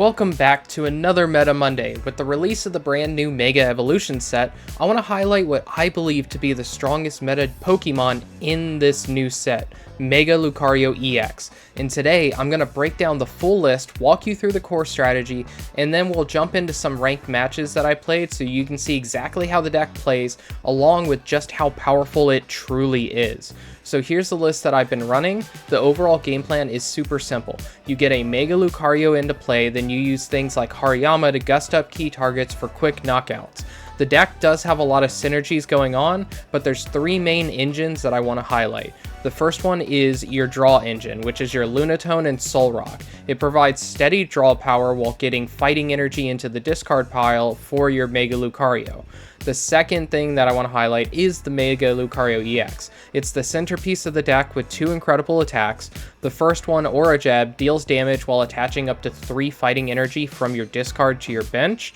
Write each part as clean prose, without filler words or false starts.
Welcome back to another Meta Monday. With the release of the brand new Mega Evolution set, I want to highlight what I believe to be the strongest meta Pokemon in this new set, Mega Lucario EX. And today, I'm going to break down the full list, walk you through the core strategy, and then we'll jump into some ranked matches that I played so you can see exactly how the deck plays, along with just how powerful it truly is. So here's the list that I've been running. The overall game plan is super simple. You get a Mega Lucario into play, then you use things like Hariyama to gust up key targets for quick knockouts. The deck does have a lot of synergies going on, but there's three main engines that I want to highlight. The first one is your draw engine, which is your Lunatone and Solrock. It provides steady draw power while getting fighting energy into the discard pile for your Mega Lucario. The second thing that I want to highlight is the Mega Lucario EX. It's the centerpiece of the deck with two incredible attacks. The first one, Aura Jab, deals damage while attaching up to 3 fighting energy from your discard to your bench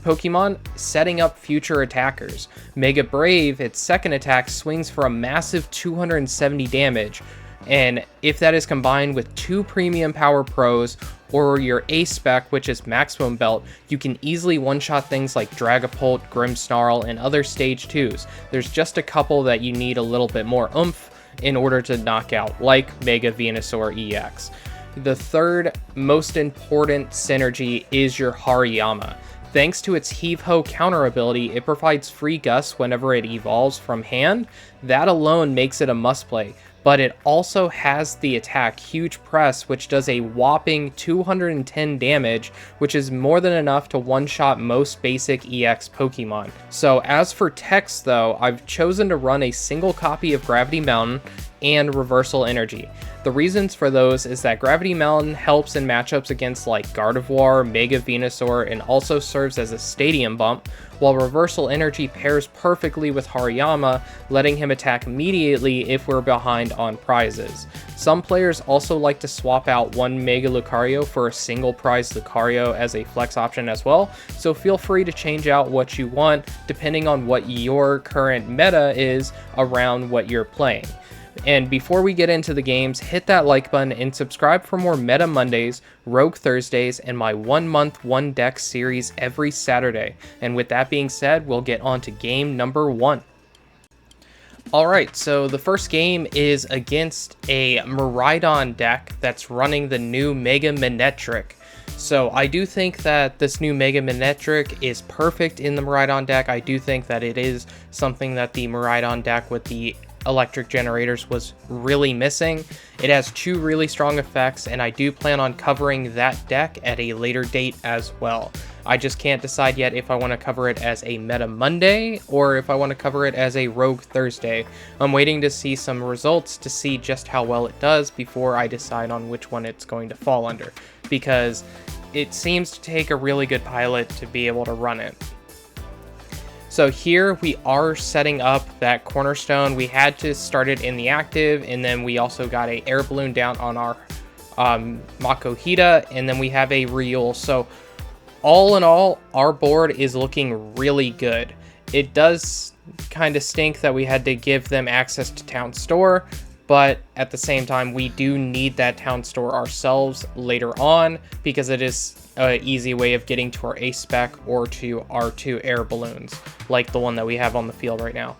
Pokemon, setting up future attackers. Mega Brave, its second attack, swings for a massive 270 damage, and if that is combined with 2 Premium Power Pros or your A spec, which is Maximum Belt, you can easily one-shot things like Dragapult, Grimmsnarl, and other Stage 2s. There's just a couple that you need a little bit more oomph in order to knock out, like Mega Venusaur EX. The third most important synergy is your Hariyama. Thanks to its Heave-Ho counter ability, it provides free Gust whenever it evolves from hand. That alone makes it a must-play, but it also has the attack Huge Press, which does a whopping 210 damage, which is more than enough to one-shot most basic EX Pokemon. So as for text though, I've chosen to run a single copy of Gravity Mountain and Reversal Energy. The reasons for those is that Gravity Mountain helps in matchups against like Gardevoir, Mega Venusaur, and also serves as a stadium bump, while Reversal Energy pairs perfectly with Hariyama, letting him attack immediately if we're behind on prizes. Some players also like to swap out one Mega Lucario for a single prize Lucario as a flex option as well, so feel free to change out what you want depending on what your current meta is around what you're playing. And before we get into the games, hit that like button and subscribe for more Meta Mondays, Rogue Thursdays, and my 1 month 1 deck series every Saturday. And with that being said, we'll get on to game number 1. Alright, so the first game is against a Miraidon deck that's running the new Mega Manectric. So I do think that this new Mega Manectric is perfect in the Miraidon deck. I do think that it is something that the Miraidon deck with the electric generators was really missing. It has 2 really strong effects, and I do plan on covering that deck at a later date as well. I just can't decide yet if I want to cover it as a Meta Monday or if I want to cover it as a Rogue Thursday. I'm waiting to see some results to see just how well it does before I decide on which one it's going to fall under, because it seems to take a really good pilot to be able to run it. So here we are setting up that Cornerstone. We had to start it in the active, and then we also got a Air Balloon down on our Makuhita, and then we have a Riolu. So all in all, our board is looking really good. It does kind of stink that we had to give them access to Town Store, but at the same time, we do need that Town Store ourselves later on because it is an easy way of getting to our A spec or to our 2 air balloons, like the one that we have on the field right now.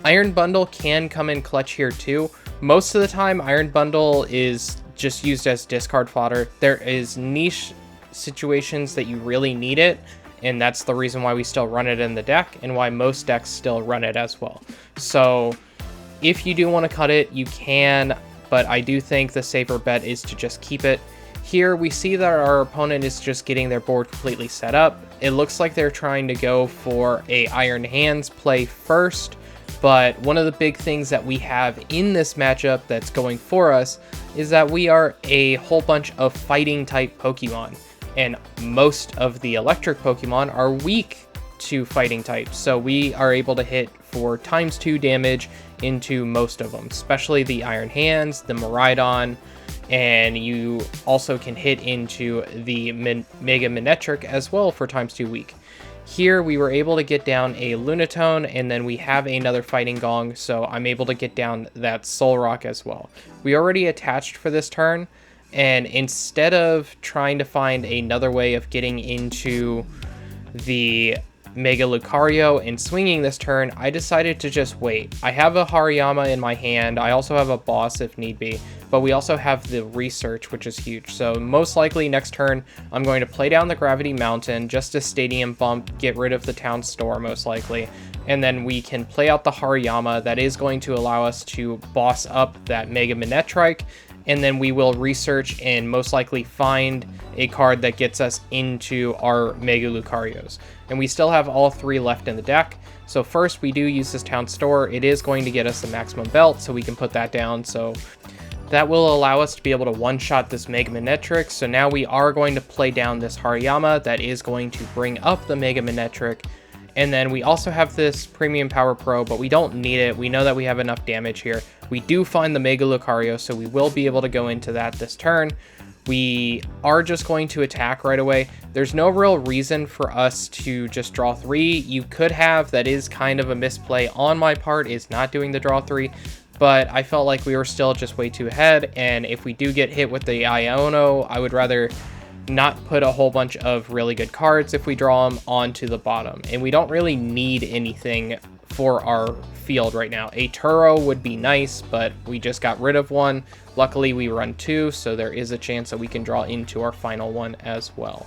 Iron Bundle can come in clutch here too. Most of the time, Iron Bundle is just used as discard fodder. There is niche situations that you really need it, and that's the reason why we still run it in the deck and why most decks still run it as well. So if you do want to cut it, you can, but I do think the safer bet is to just keep it. Here we see that our opponent is just getting their board completely set up. It looks like they're trying to go for a Iron Hands play first, but one of the big things that we have in this matchup that's going for us is that we are a whole bunch of fighting type Pokemon, and most of the electric Pokemon are weak to fighting types, so we are able to hit for ×2 damage into most of them, especially the Iron Hands, the Miraidon, and you also can hit into the Mega Manectric as well for ×2 weak. Here we were able to get down a Lunatone, and then we have another Fighting Gong, so I'm able to get down that Solrock as well. We already attached for this turn. And instead of trying to find another way of getting into the Mega Lucario and swinging this turn, I decided to just wait. I have a Hariyama in my hand. I also have a boss if need be, but we also have the research, which is huge. So most likely next turn, I'm going to play down the Gravity Mountain, just a stadium bump, get rid of the Town Store most likely, and then we can play out the Hariyama. That is going to allow us to boss up that Mega Manectric, and then we will research and most likely find a card that gets us into our Mega Lucarios. And we still have all 3 left in the deck. So first we do use this Town Store. It is going to get us the Maximum Belt, so we can put that down. So that will allow us to be able to one-shot this Mega Manectric. So now we are going to play down this Hariyama that is going to bring up the Mega Manectric. And then we also have this Premium Power Pro, but we don't need it. We know that we have enough damage here. We do find the Mega Lucario, so we will be able to go into that this turn. We are just going to attack right away. There's no real reason for us to just draw 3. You could have, that is kind of a misplay on my part, is not doing the draw 3. But I felt like we were still just way too ahead. And if we do get hit with the Iono, I would rather not put a whole bunch of really good cards if we draw them onto the bottom. And we don't really need anything for our field right now. A Turo would be nice, but we just got rid of one. Luckily we run 2, so there is a chance that we can draw into our final one as well.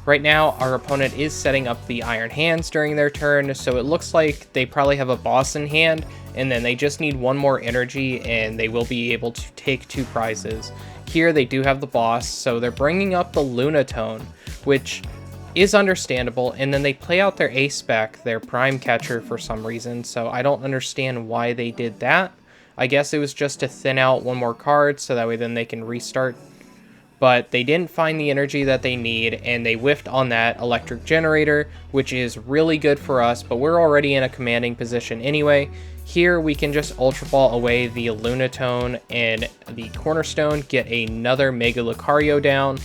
Right now our opponent is setting up the Iron Hands during their turn, so it looks like they probably have a boss in hand, and then they just need 1 more energy and they will be able to take 2 prizes. Here they do have the boss, so they're bringing up the Lunatone, which is understandable, and then they play out their A-Spec, their Prime Catcher, for some reason, so I don't understand why they did that. I guess it was just to thin out 1 more card, so that way then they can restart. But they didn't find the energy that they need, and they whiffed on that Electric Generator, which is really good for us, but we're already in a commanding position anyway. Here we can just Ultra Ball away the Lunatone and the Cornerstone, get another Mega Lucario down.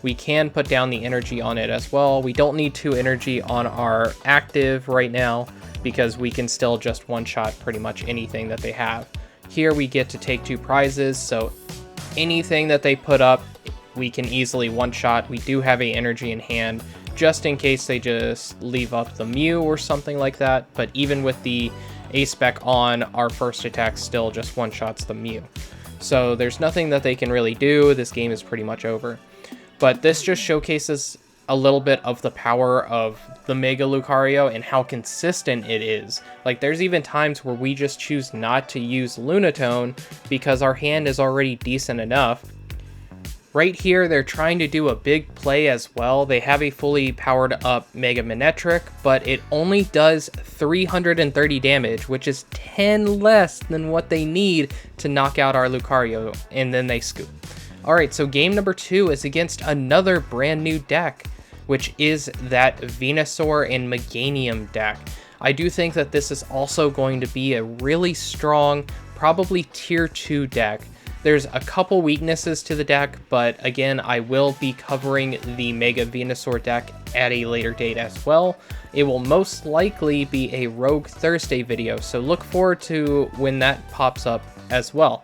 We can put down the energy on it as well. We don't need 2 energy on our active right now because we can still just one-shot pretty much anything that they have. Here we get to take 2 prizes, so anything that they put up, we can easily one-shot. We do have a energy in hand just in case they just leave up the Mew or something like that, but even with the A-Spec on, our first attack still just one-shots the Mew. So there's nothing that they can really do. This game is pretty much over. But this just showcases a little bit of the power of the Mega Lucario and how consistent it is. Like, there's even times where we just choose not to use Lunatone because our hand is already decent enough. Right here, they're trying to do a big play as well. They have a fully powered up Mega Manectric, but it only does 330 damage, which is 10 less than what they need to knock out our Lucario, and then they scoop. Alright, so game number 2 is against another brand new deck, which is that Venusaur and Meganium deck. I do think that this is also going to be a really strong, probably tier 2 deck. There's a couple weaknesses to the deck, but again, I will be covering the Mega Venusaur deck at a later date as well. It will most likely be a Rogue Thursday video, so look forward to when that pops up as well.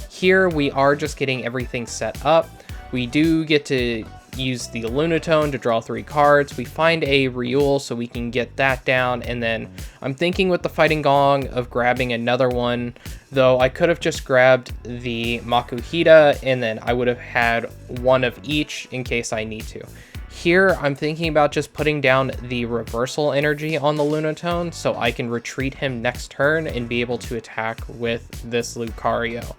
Here we are just getting everything set up. We do get to use the Lunatone to draw 3 cards. We find a Riolu so we can get that down, and then I'm thinking with the Fighting Gong of grabbing another one, though I could have just grabbed the Makuhita and then I would have had 1 of each in case I need to. Here I'm thinking about just putting down the reversal energy on the Lunatone so I can retreat him next turn and be able to attack with this Lucario.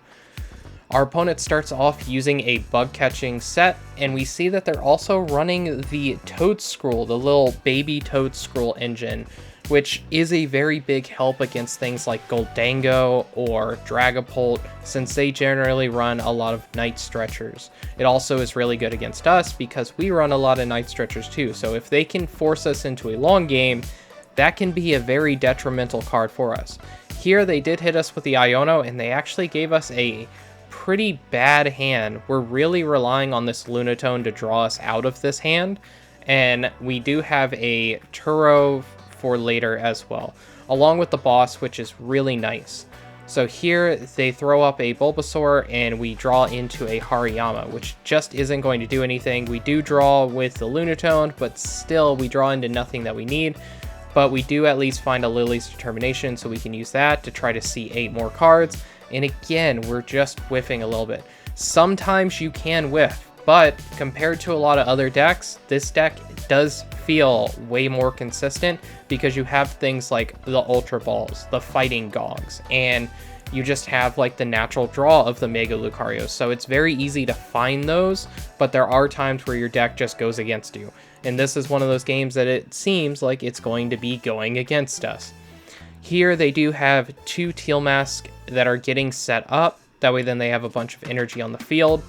Our opponent starts off using a bug catching set, and we see that they're also running the Toadscruel, the little baby Toadscruel engine, which is a very big help against things like Goldango or Dragapult, since they generally run a lot of Night Stretchers. It also is really good against us because we run a lot of Night Stretchers too, so if they can force us into a long game, that can be a very detrimental card for us. Here they did hit us with the Iono, and they actually gave us a pretty bad hand. We're really relying on this Lunatone to draw us out of this hand, and we do have a Turo for later as well, along with the boss, which is really nice. So here they throw up a Bulbasaur and we draw into a Hariyama, which just isn't going to do anything. We do draw with the Lunatone, but still we draw into nothing that we need. But we do at least find a Lillie's Determination, so we can use that to try to see 8 more cards. And again, we're just whiffing a little bit. Sometimes you can whiff, but compared to a lot of other decks, this deck does feel way more consistent because you have things like the Ultra Balls, the Fighting Gongs, and you just have like the natural draw of the Mega Lucario. So it's very easy to find those, but there are times where your deck just goes against you. And this is one of those games that it seems like it's going to be going against us. Here they do have 2 Teal Masks that are getting set up. That way then they have a bunch of energy on the field.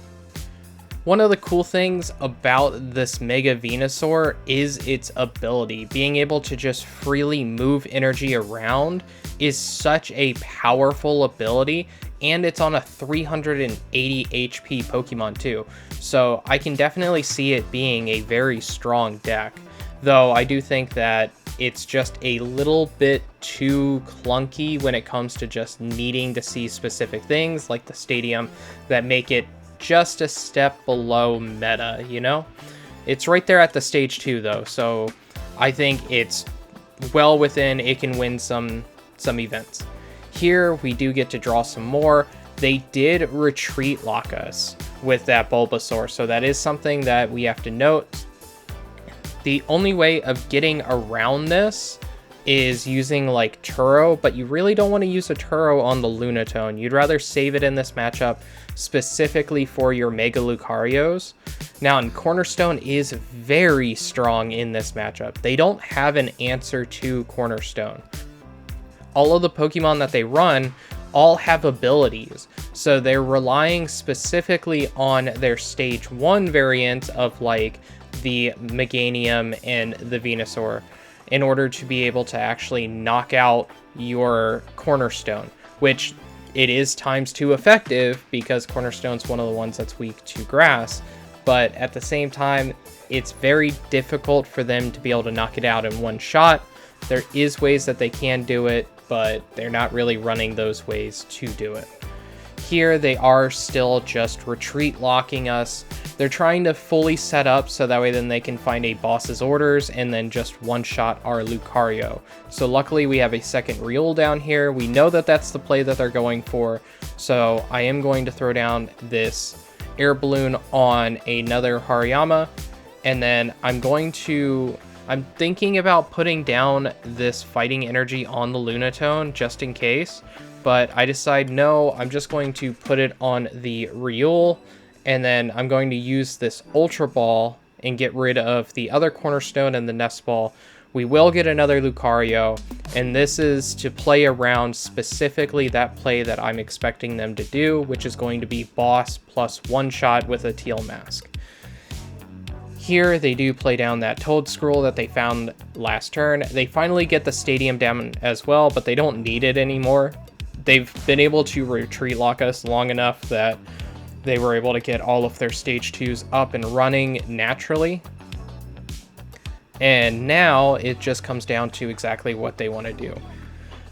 One of the cool things about this Mega Venusaur is its ability. Being able to just freely move energy around is such a powerful ability, and it's on a 380 HP Pokemon too. So I can definitely see it being a very strong deck, though I do think that it's just a little bit too clunky when it comes to just needing to see specific things like the stadium that make it just a step below meta, you know? It's right there at the stage 2 though, so I think it's well within it can win some events. Here we do get to draw some more. They did retreat lock us with that Bulbasaur, so that is something that we have to note. The only way of getting around this is using like Turo, but you really don't want to use a Turo on the Lunatone. You'd rather save it in this matchup specifically for your Mega Lucarios. Now, and Cornerstone is very strong in this matchup. They don't have an answer to Cornerstone. All of the Pokemon that they run all have abilities, so they're relying specifically on their stage 1 variant of like the Meganium and the Venusaur in order to be able to actually knock out your Cornerstone, which it is ×2 effective because Cornerstone's one of the ones that's weak to grass, but at the same time, it's very difficult for them to be able to knock it out in one shot. There is ways that they can do it, but they're not really running those ways to do it. Here they are still just retreat locking us. They're trying to fully set up so that way then they can find a boss's orders and then just one-shot our Lucario. So luckily we have a second Riolu down here. We know that that's the play that they're going for. So I am going to throw down this Air Balloon on another Hariyama. And then I'm thinking about putting down this Fighting Energy on the Lunatone just in case. But I decide no, I'm just going to put it on the Riolu, and then I'm going to use this Ultra Ball and get rid of the other Cornerstone and the Nest Ball. We will get another Lucario, and this is to play around specifically that play that I'm expecting them to do, which is going to be boss plus one-shot with a Teal Mask. Here they do play down that Toedscruel that they found last turn. They finally get the Stadium down as well, but they don't need it anymore. They've been able to retreat lock us long enough that they were able to get all of their stage 2s up and running naturally. And now it just comes down to exactly what they want to do.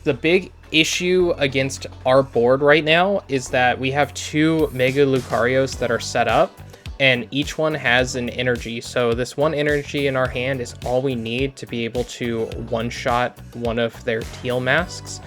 The big issue against our board right now is that we have 2 Mega Lucarios that are set up, and each one has an energy. So this one energy in our hand is all we need to be able to one-shot one of their Teal Masks.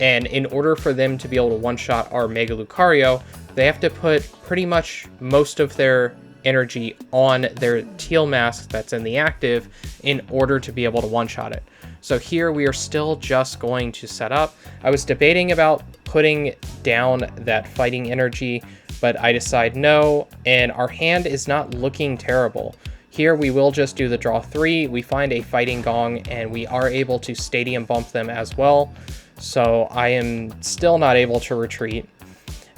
And in order for them to be able to one-shot our Mega Lucario, they have to put pretty much most of their energy on their Teal Mask that's in the active in order to be able to one-shot it. So here we are still just going to set up. I was debating about putting down that Fighting Energy, but I decide no, and our hand is not looking terrible. Here we will just do the draw 3, we find a Fighting Gong, and we are able to Stadium Bump them as well. So I am still not able to retreat,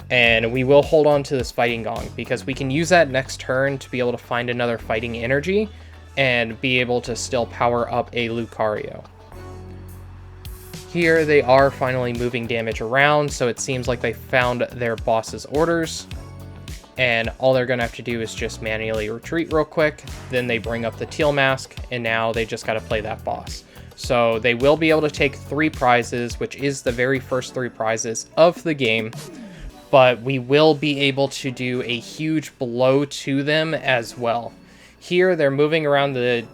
and we will hold on to this Fighting Gong because we can use that next turn to be able to find another Fighting Energy and be able to still power up a Lucario. Here they are finally moving damage around, so it seems like they found their boss's orders, and all they're going to have to do is just manually retreat real quick. Then they bring up the Teal Mask, and now they just got to play that boss. So they will be able to take 3 prizes, which is the very first 3 prizes of the game. But we will be able to do a huge blow to them as well. Here, they're moving around the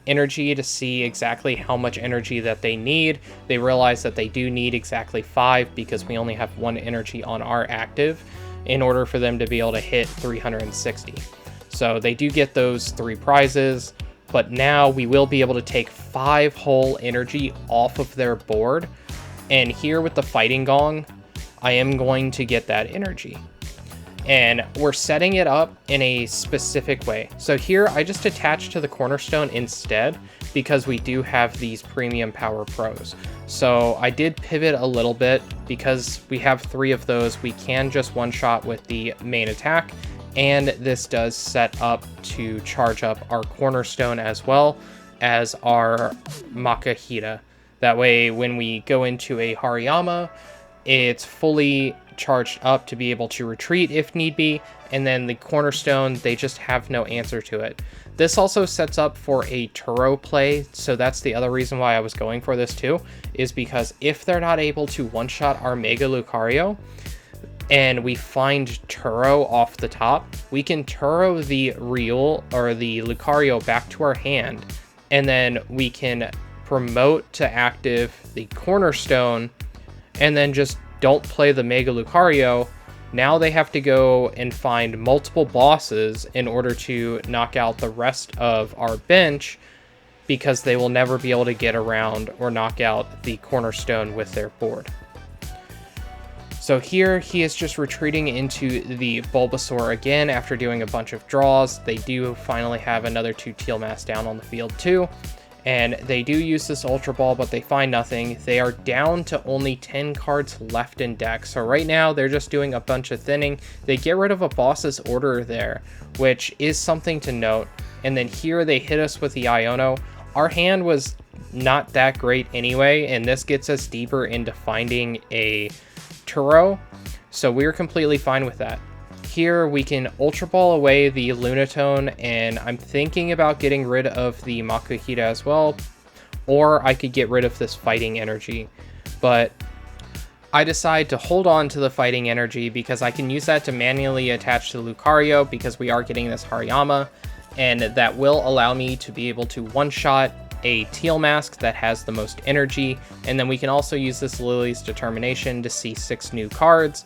energy to see exactly how much energy that they need. They realize that they do need exactly 5 because we only have 1 energy on our active in order for them to be able to hit 360. So they do get those 3 prizes, but now we will be able to take 5 whole energy off of their board. And here with the Fighting Gong, I am going to get that energy. And we're setting it up in a specific way. So here I just attach to the Cornerstone instead because we do have these Premium Power Pros. So I did pivot a little bit because we have 3 of those. We can just one-shot with the main attack, and this does set up to charge up our Cornerstone as well as our Makuhita. That way when we go into a Hariyama, it's fully charged up to be able to retreat if need be, and then the Cornerstone, they just have no answer to it. This also sets up for a Turo play, so that's the other reason why I was going for this too, is because if they're not able to one-shot our Mega Lucario, and we find Turo off the top, we can Turo the Riolu or the Lucario back to our hand, and then we can promote to active the Cornerstone, and then just don't play the Mega Lucario. Now they have to go and find multiple bosses in order to knock out the rest of our bench because they will never be able to get around or knock out the Cornerstone with their board. So here he is just retreating into the Bulbasaur again after doing a bunch of draws. They do finally have another 2 Teal Mass down on the field too. And they do use this Ultra Ball, but they find nothing. They are down to only 10 cards left in deck. So right now, they're just doing a bunch of thinning. They get rid of a boss's order there, which is something to note. And then here, they hit us with the Iono. Our hand was not that great anyway, and this gets us deeper into finding a Turo. So we're completely fine with that. Here we can Ultra Ball away the Lunatone, and I'm thinking about getting rid of the Makuhita as well, or I could get rid of this Fighting Energy, but I decide to hold on to the Fighting Energy because I can use that to manually attach to Lucario because we are getting this Hariyama, and that will allow me to be able to one-shot a Teal Mask that has the most energy, and then we can also use this Lillie's Determination to see 6 new cards.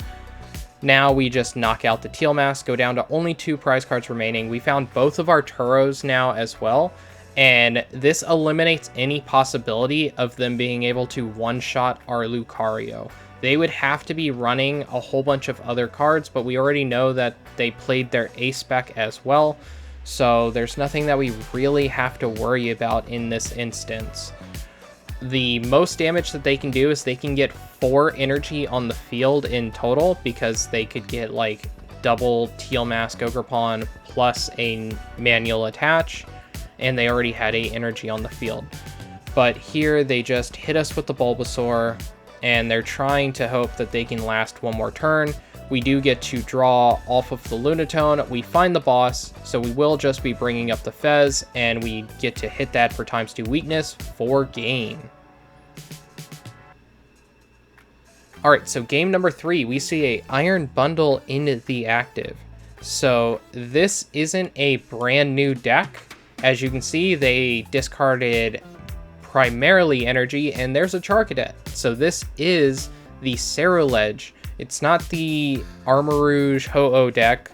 Now we just knock out the Teal Mask, go down to only 2 prize cards remaining. We found both of our Turos now as well, and this eliminates any possibility of them being able to one-shot our Lucario. They would have to be running a whole bunch of other cards, but we already know that they played their A-Spec as well, so there's nothing that we really have to worry about in this instance. The most damage that they can do is they can get 4 energy on the field in total because they could get like double Teal Mask Ogerpon plus a manual attach, and they already had 8 energy on the field. But here they just hit us with the Bulbasaur, and they're trying to hope that they can last 1 more turn. We do get to draw off of the Lunatone. We find the boss, so we will just be bringing up the Fez, and we get to hit that for ×2 weakness for game. Alright, so game number 3, we see a Iron Bundle in the active. So this isn't a brand new deck. As you can see, they discarded primarily energy, and there's a Charcadet. So this is the Ceruledge. It's not the Armarouge Ho-Oh deck,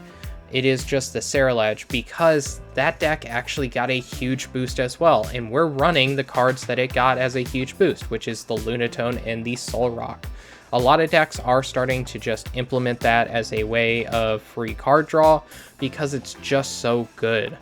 it is just the Ceruledge, because that deck actually got a huge boost as well, and we're running the cards that it got as a huge boost, which is the Lunatone and the Solrock. A lot of decks are starting to just implement that as a way of free card draw, because it's just so good.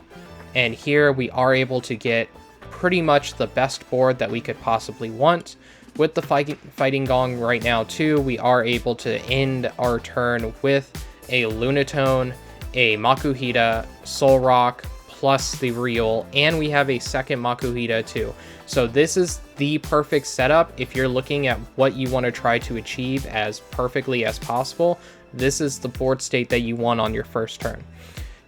And here we are able to get pretty much the best board that we could possibly want. With the Fighting Gong right now too, we are able to end our turn with a Lunatone, a Makuhita, Solrock, plus the Riolu, and we have a second Makuhita too. So this is the perfect setup if you're looking at what you want to try to achieve as perfectly as possible. This is the board state that you want on your first turn.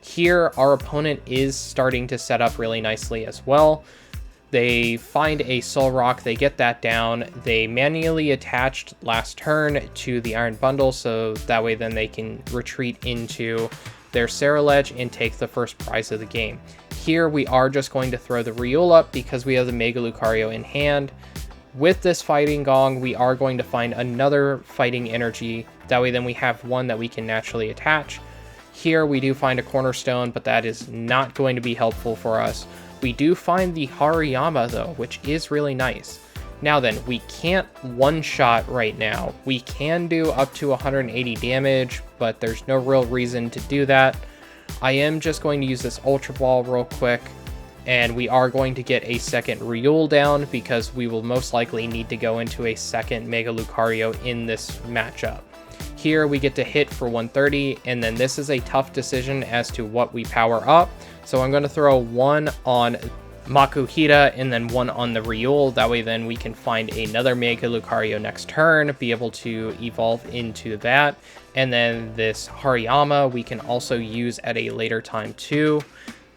Here, our opponent is starting to set up really nicely as well. They find a Solrock, they get that down, they manually attached last turn to the Iron Bundle, so that way then they can retreat into their Ceruledge and take the first prize of the game. Here we are just going to throw the Riolu up because we have the Mega Lucario in hand. With this Fighting Gong, we are going to find another Fighting Energy, that way then we have one that we can naturally attach. Here we do find a Cornerstone, but that is not going to be helpful for us. We do find the Hariyama though, which is really nice. Now then, we can't one-shot right now. We can do up to 180 damage, but there's no real reason to do that. I am just going to use this Ultra Ball real quick, and we are going to get a second Riolu down because we will most likely need to go into a second Mega Lucario in this matchup. Here we get to hit for 130, and then this is a tough decision as to what we power up. So I'm going to throw one on Makuhita and then one on the Riolu. That way then we can find another Mega Lucario next turn, be able to evolve into that. And then this Hariyama we can also use at a later time too,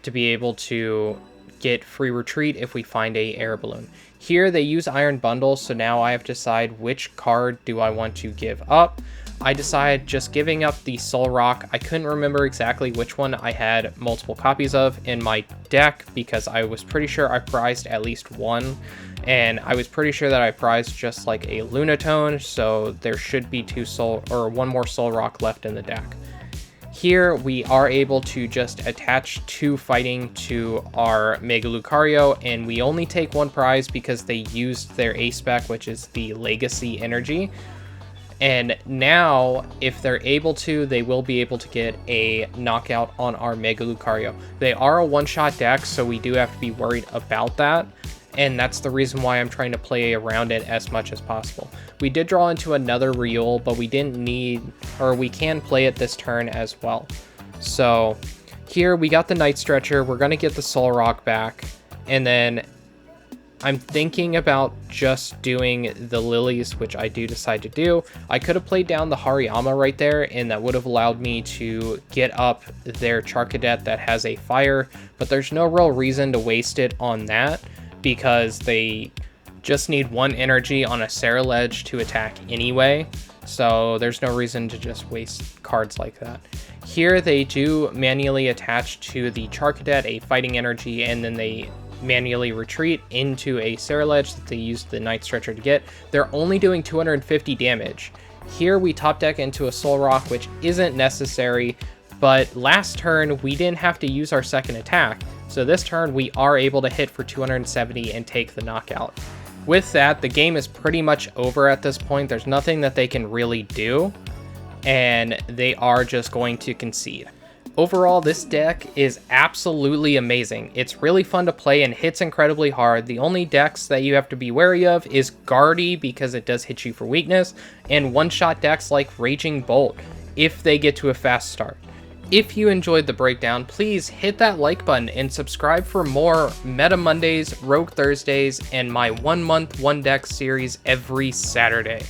to be able to get free retreat if we find a Air Balloon. Here they use Iron Bundle, so now I have to decide which card do I want to give up. I decided just giving up the Solrock. I couldn't remember exactly which one I had multiple copies of in my deck because I was pretty sure I prized at least one, and I was pretty sure that I prized just like a Lunatone, so there should be one more Solrock left in the deck. Here we are able to just attach two Fighting to our Mega Lucario, and we only take one prize because they used their A spec, which is the Legacy Energy. And now, if they're able to, they will be able to get a knockout on our Mega Lucario. They are a one-shot deck, so we do have to be worried about that. And that's the reason why I'm trying to play around it as much as possible. We did draw into another Riolu, but we didn't need, or we can play it this turn as well. So here we got the Night Stretcher. We're going to get the Solrock back. And then I'm thinking about just doing the Lilies, which I do decide to do. I could have played down the Hariyama right there, and that would have allowed me to get up their Charcadet that has a fire, but there's no real reason to waste it on that because they just need one energy on a Ceruledge to attack anyway, so there's no reason to just waste cards like that. Here they do manually attach to the Charcadet a Fighting Energy, and then they manually retreat into a Ceruledge that they used the Night Stretcher to get. They're only doing 250 damage. Here we top deck into a Solrock, which isn't necessary, but last turn we didn't have to use our second attack, so this turn we are able to hit for 270 and take the knockout. With that, the game is pretty much over at this point. There's nothing that they can really do, and they are just going to concede. Overall, this deck is absolutely amazing. It's really fun to play and hits incredibly hard. The only decks that you have to be wary of is Guardy because it does hit you for weakness, and one-shot decks like Raging Bolt if they get to a fast start. If you enjoyed the breakdown, please hit that like button and subscribe for more Meta Mondays, Rogue Thursdays, and my 1 month 1 deck series every Saturday.